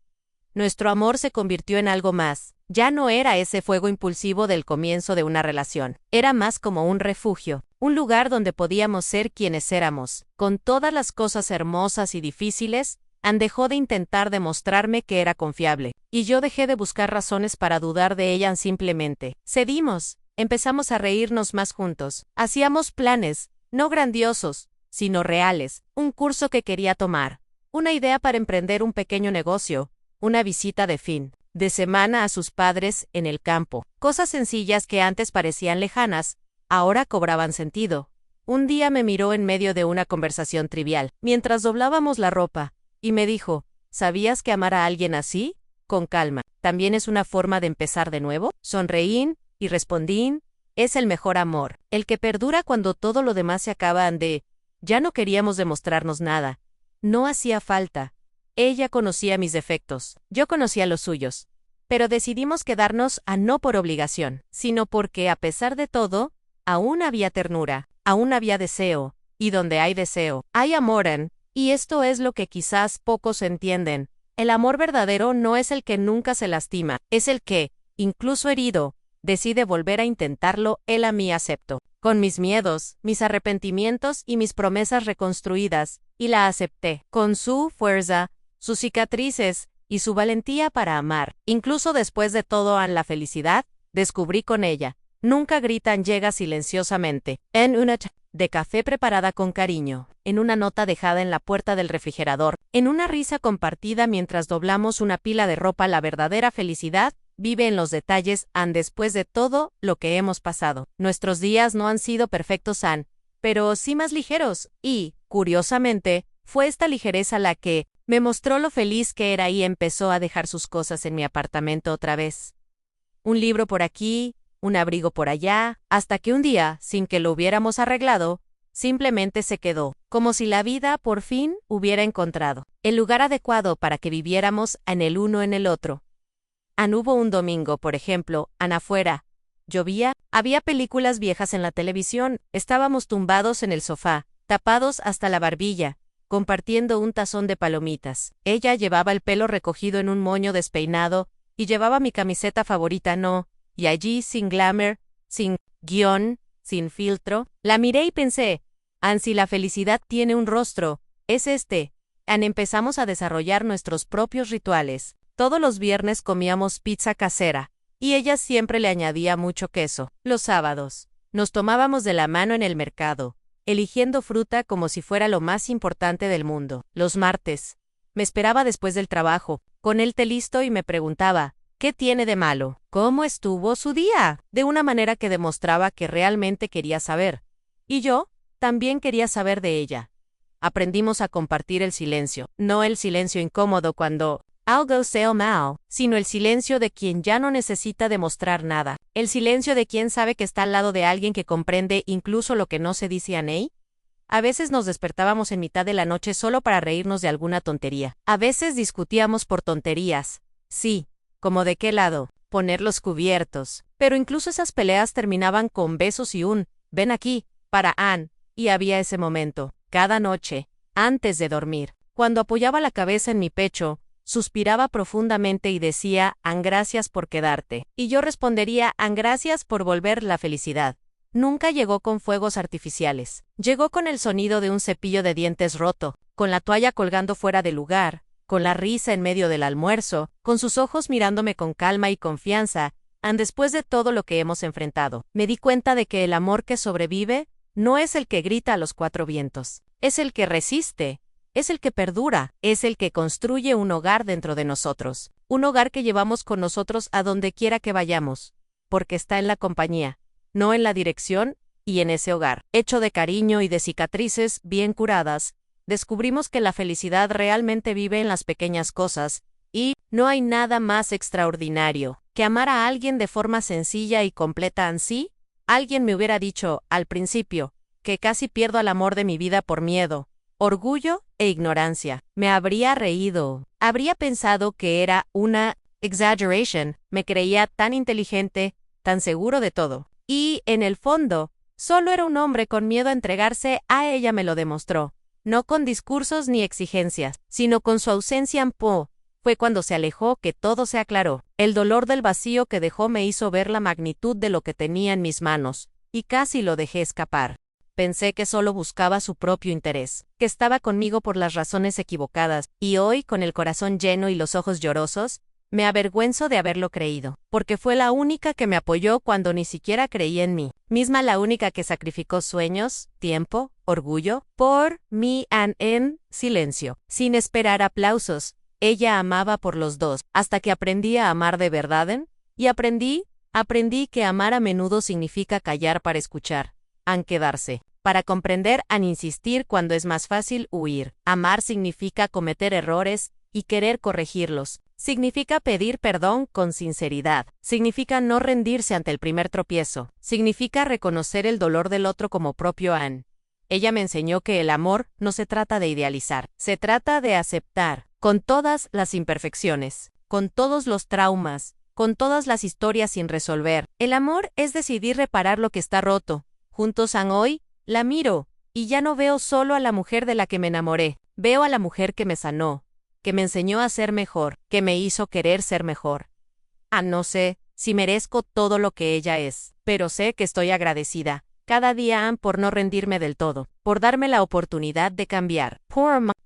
Nuestro amor se convirtió en algo más. Ya no era ese fuego impulsivo del comienzo de una relación. Era más como un refugio, un lugar donde podíamos ser quienes éramos. Con todas las cosas hermosas y difíciles, dejó de intentar demostrarme que era confiable, y yo dejé de buscar razones para dudar de ella. Simplemente cedimos. Empezamos a reírnos más juntos. Hacíamos planes, no grandiosos, sino reales. Un curso que quería tomar, una idea para emprender un pequeño negocio, una visita de fin de semana a sus padres en el campo. Cosas sencillas que antes parecían lejanas, ahora cobraban sentido. Un día me miró en medio de una conversación trivial, mientras doblábamos la ropa, y me dijo, ¿sabías que amar a alguien así? Con calma, ¿también es una forma de empezar de nuevo? Sonreí y respondí, es el mejor amor, el que perdura cuando todo lo demás se acaba. Ya no queríamos demostrarnos nada. No hacía falta. Ella conocía mis defectos, yo conocía los suyos. Pero decidimos quedarnos no por obligación, sino porque, a pesar de todo, aún había ternura, aún había deseo, y donde hay deseo, hay amor. Y esto es lo que quizás pocos entienden. El amor verdadero no es el que nunca se lastima, es el que, incluso herido, decide volver a intentarlo. Él a mí aceptó, con mis miedos, mis arrepentimientos y mis promesas reconstruidas, y la acepté, con su fuerza, sus cicatrices y su valentía para amar. Incluso después de todo, la felicidad, descubrí con ella, nunca gritan, llega silenciosamente, en una de café preparada con cariño, en una nota dejada en la puerta del refrigerador, en una risa compartida mientras doblamos una pila de ropa. La verdadera felicidad vive en los detalles. Después de todo lo que hemos pasado, nuestros días no han sido perfectos, pero sí más ligeros, y, curiosamente, fue esta ligereza la que me mostró lo feliz que era, y empezó a dejar sus cosas en mi apartamento otra vez. Un libro por aquí, un abrigo por allá, hasta que un día, sin que lo hubiéramos arreglado, simplemente se quedó, como si la vida por fin hubiera encontrado el lugar adecuado para que viviéramos el uno en el otro. Hubo un domingo, por ejemplo, afuera. Llovía, había películas viejas en la televisión, estábamos tumbados en el sofá, tapados hasta la barbilla, compartiendo un tazón de palomitas. Ella llevaba el pelo recogido en un moño despeinado, y llevaba mi camiseta favorita. Y allí, sin glamour, sin guión, sin filtro, la miré y pensé, si la felicidad tiene un rostro, es este. Empezamos a desarrollar nuestros propios rituales. Todos los viernes comíamos pizza casera, y ella siempre le añadía mucho queso. Los sábados, nos tomábamos de la mano en el mercado, eligiendo fruta como si fuera lo más importante del mundo. Los martes, me esperaba después del trabajo, con el té listo, y me preguntaba, ¿qué tiene de malo? ¿Cómo estuvo su día? De una manera que demostraba que realmente quería saber. Y yo también quería saber de ella. Aprendimos a compartir el silencio, no el silencio incómodo cuando algo sale mal, sino el silencio de quien ya no necesita demostrar nada. El silencio de quien sabe que está al lado de alguien que comprende incluso lo que no se dice a Ney. A veces nos despertábamos en mitad de la noche solo para reírnos de alguna tontería. A veces discutíamos por tonterías. Sí, como de qué lado poner los cubiertos. Pero incluso esas peleas terminaban con besos y un ven aquí, para Anne. Y había ese momento, cada noche, antes de dormir, cuando apoyaba la cabeza en mi pecho, suspiraba profundamente y decía, An, gracias por quedarte. Y yo respondería, An, gracias por volver la felicidad. Nunca llegó con fuegos artificiales. Llegó con el sonido de un cepillo de dientes roto, con la toalla colgando fuera de lugar, con la risa en medio del almuerzo, con sus ojos mirándome con calma y confianza. Después de todo lo que hemos enfrentado, me di cuenta de que el amor que sobrevive no es el que grita a los cuatro vientos, es el que resiste, es el que perdura, es el que construye un hogar dentro de nosotros, un hogar que llevamos con nosotros a donde quiera que vayamos, porque está en la compañía, no en la dirección, y en ese hogar, hecho de cariño y de cicatrices bien curadas, descubrimos que la felicidad realmente vive en las pequeñas cosas, y no hay nada más extraordinario que amar a alguien de forma sencilla y completa ansí. Alguien me hubiera dicho, al principio, que casi pierdo al amor de mi vida por miedo, orgullo e ignorancia. Me habría reído. Habría pensado que era una exaggeration. Me creía tan inteligente, tan seguro de todo. Y, en el fondo, solo era un hombre con miedo a entregarse. A ella me lo demostró. No con discursos ni exigencias, sino con su ausencia en Po. Fue cuando se alejó que todo se aclaró. El dolor del vacío que dejó me hizo ver la magnitud de lo que tenía en mis manos, y casi lo dejé escapar. Pensé que solo buscaba su propio interés, que estaba conmigo por las razones equivocadas, y hoy, con el corazón lleno y los ojos llorosos, me avergüenzo de haberlo creído, porque fue la única que me apoyó cuando ni siquiera creía en mí, misma la única que sacrificó sueños, tiempo, orgullo, por mí en silencio, sin esperar aplausos. Ella amaba por los dos, hasta que aprendí a amar de verdad, y aprendí que amar a menudo significa callar para escuchar, quedarse, para comprender, insistir cuando es más fácil huir. Amar significa cometer errores y querer corregirlos. Significa pedir perdón con sinceridad. Significa no rendirse ante el primer tropiezo. Significa reconocer el dolor del otro como propio. Ella me enseñó que el amor no se trata de idealizar, se trata de aceptar, con todas las imperfecciones, con todos los traumas, con todas las historias sin resolver. El amor es decidir reparar lo que está roto. Juntos hoy, la miro, y ya no veo solo a la mujer de la que me enamoré, veo a la mujer que me sanó, que me enseñó a ser mejor, que me hizo querer ser mejor. No sé si merezco todo lo que ella es, pero sé que estoy agradecida cada día por no rendirme del todo, por darme la oportunidad de cambiar.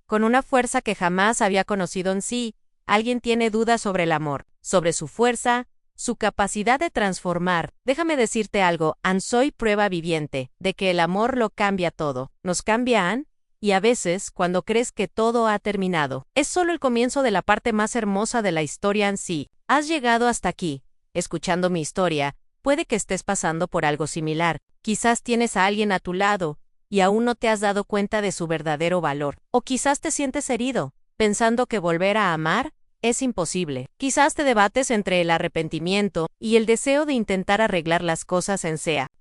Con una fuerza que jamás había conocido en sí, alguien tiene dudas sobre el amor, sobre su fuerza, su capacidad de transformar. Déjame decirte algo, soy prueba viviente de que el amor lo cambia todo. Nos cambia, y a veces, cuando crees que todo ha terminado, es solo el comienzo de la parte más hermosa de la historia en sí. Has llegado hasta aquí, escuchando mi historia. Puede que estés pasando por algo similar. Quizás tienes a alguien a tu lado, y aún no te has dado cuenta de su verdadero valor. O quizás te sientes herido, pensando que volver a amar es imposible. Quizás te debates entre el arrepentimiento y el deseo de intentar arreglar las cosas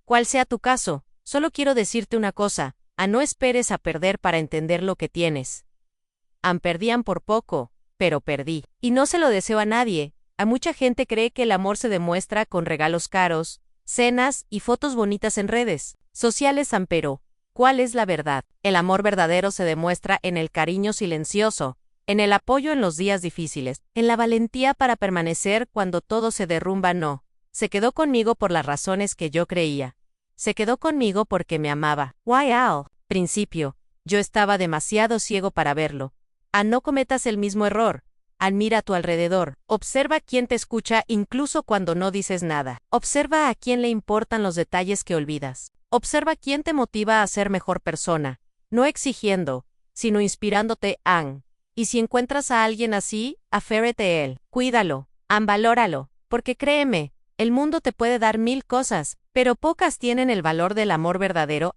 cual sea tu caso. Solo quiero decirte una cosa, no esperes a perder para entender lo que tienes. Perdían por poco, pero perdí. Y no se lo deseo a nadie. A mucha gente cree que el amor se demuestra con regalos caros, cenas y fotos bonitas en redes sociales, pero ¿cuál es la verdad? El amor verdadero se demuestra en el cariño silencioso, en el apoyo en los días difíciles, en la valentía para permanecer cuando todo se derrumba. No, se quedó conmigo por las razones que yo creía. Se quedó conmigo porque me amaba. Al principio, yo estaba demasiado ciego para verlo. No cometas el mismo error. Mira a tu alrededor. Observa quién te escucha incluso cuando no dices nada. Observa a quién le importan los detalles que olvidas. Observa quién te motiva a ser mejor persona. No exigiendo, sino inspirándote. Y si encuentras a alguien así, aférrate a él. Cuídalo. Valóralo. Porque créeme, el mundo te puede dar 1000 cosas, pero pocas tienen el valor del amor verdadero.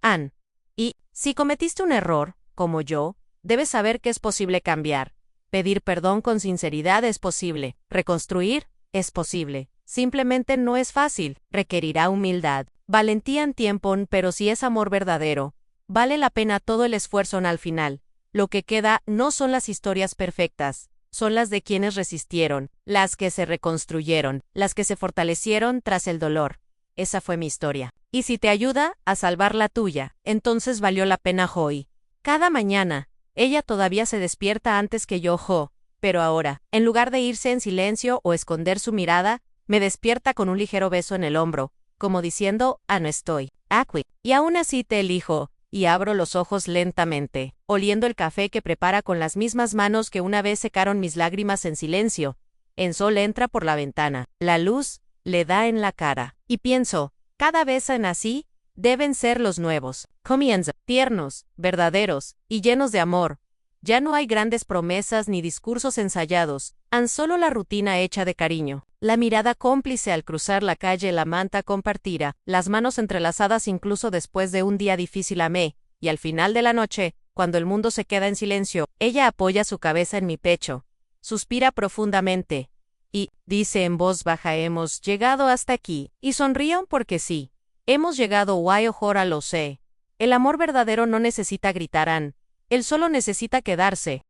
Y, si cometiste un error, como yo, debes saber que es posible cambiar. Pedir perdón con sinceridad es posible. Reconstruir es posible. Simplemente no es fácil. Requerirá humildad, valentía en tiempo, pero si es amor verdadero, vale la pena todo el esfuerzo. Al final, lo que queda no son las historias perfectas, son las de quienes resistieron, las que se reconstruyeron, las que se fortalecieron tras el dolor. Esa fue mi historia. Y si te ayuda a salvar la tuya, entonces valió la pena hoy. Cada mañana, ella todavía se despierta antes que yo. Pero ahora, en lugar de irse en silencio o esconder su mirada, me despierta con un ligero beso en el hombro, como diciendo, no estoy aquí. Y aún así te elijo, y abro los ojos lentamente, oliendo el café que prepara con las mismas manos que una vez secaron mis lágrimas en silencio. El sol entra por la ventana, la luz le da en la cara, y pienso, cada vez en así, deben ser los nuevos. Comienzan, tiernos, verdaderos, y llenos de amor. Ya no hay grandes promesas ni discursos ensayados, tan solo la rutina hecha de cariño. La mirada cómplice al cruzar la calle, la manta compartida, las manos entrelazadas incluso después de un día difícil amé, y al final de la noche, cuando el mundo se queda en silencio, ella apoya su cabeza en mi pecho, suspira profundamente, y dice en voz baja: hemos llegado hasta aquí, y sonrío porque sí. Hemos llegado, guay, ahora lo sé. El amor verdadero no necesita gritarán, él solo necesita quedarse.